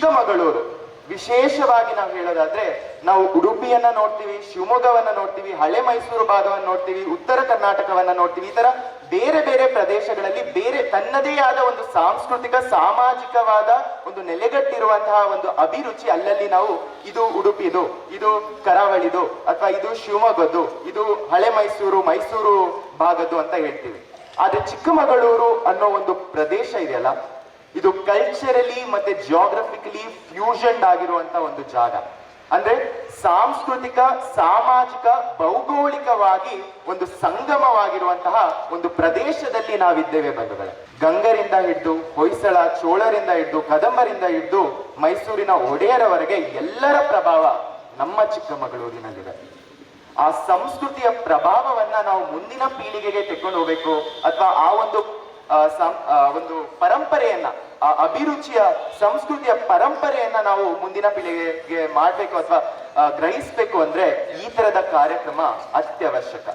ಚಿಕ್ಕಮಗಳೂರು ವಿಶೇಷವಾಗಿ ನಾವು ಹೇಳೋದಾದ್ರೆ ನಾವು ಉಡುಪಿಯನ್ನ ನೋಡ್ತೀವಿ, ಶಿವಮೊಗ್ಗವನ್ನ ನೋಡ್ತೀವಿ, ಹಳೆ ಮೈಸೂರು ಭಾಗವನ್ನು ನೋಡ್ತೀವಿ, ಉತ್ತರ ಕರ್ನಾಟಕವನ್ನ ನೋಡ್ತೀವಿ. ಈ ತರ ಬೇರೆ ಬೇರೆ ಪ್ರದೇಶಗಳಲ್ಲಿ ಬೇರೆ ತನ್ನದೇ ಆದ ಒಂದು ಸಾಂಸ್ಕೃತಿಕ ಸಾಮಾಜಿಕವಾದ ಒಂದು ನೆಲೆಗಟ್ಟಿರುವಂತಹ ಒಂದು ಅಭಿರುಚಿ ಅಲ್ಲಲ್ಲಿ ನಾವು ಇದು ಉಡುಪಿದು, ಇದು ಕರಾವಳಿದು, ಅಥವಾ ಇದು ಶಿವಮೊಗ್ಗದ್ದು, ಇದು ಹಳೆ ಮೈಸೂರು ಮೈಸೂರು ಭಾಗದ್ದು ಅಂತ ಹೇಳ್ತೀವಿ. ಆದ್ರೆ ಚಿಕ್ಕಮಗಳೂರು ಅನ್ನೋ ಒಂದು ಪ್ರದೇಶ ಇದೆಯಲ್ಲ, ಇದು ಕಲ್ಚರಲಿ ಮತ್ತೆ ಜಿಯೋಗ್ರಫಿಕಲಿ ಫ್ಯೂಷನ್ ಆಗಿರುವಂತಹ ಒಂದು ಜಾಗ. ಅಂದ್ರೆ ಸಾಂಸ್ಕೃತಿಕ ಸಾಮಾಜಿಕ ಭೌಗೋಳಿಕವಾಗಿ ಒಂದು ಸಂಗಮವಾಗಿರುವಂತಹ ಒಂದು ಪ್ರದೇಶದಲ್ಲಿ ನಾವಿದ್ದೇವೆ ಬಂಧುಗಳೇ. ಗಂಗರಿಂದ ಹಿಡಿದು ಹೊಯ್ಸಳ ಚೋಳರಿಂದ ಹಿಡಿದು ಕದಂಬರಿಂದ ಹಿಡಿದು ಮೈಸೂರಿನ ಒಡೆಯರವರೆಗೆ ಎಲ್ಲರ ಪ್ರಭಾವ ನಮ್ಮ ಚಿಕ್ಕಮಗಳೂರಿನಲ್ಲಿದೆ. ಆ ಸಂಸ್ಕೃತಿಯ ಪ್ರಭಾವವನ್ನ ನಾವು ಮುಂದಿನ ಪೀಳಿಗೆಗೆ ತೆಕ್ಕೊಂಡು ಹೋಗ್ಬೇಕು, ಅಥವಾ ಆ ಒಂದು ಒಂದು ಪರಂಪರೆಯನ್ನ, ಆ ಅಭಿರುಚಿಯ ಸಂಸ್ಕೃತಿಯ ಪರಂಪರೆಯನ್ನ ನಾವು ಮುಂದಿನ ಪೀಳಿಗೆಗೆ ಮಾಡ್ಬೇಕು ಅಥವಾ ಗ್ರಹಿಸ್ಬೇಕು ಅಂದ್ರೆ ಈ ತರದ ಕಾರ್ಯಕ್ರಮ ಅತ್ಯವಶ್ಯಕ.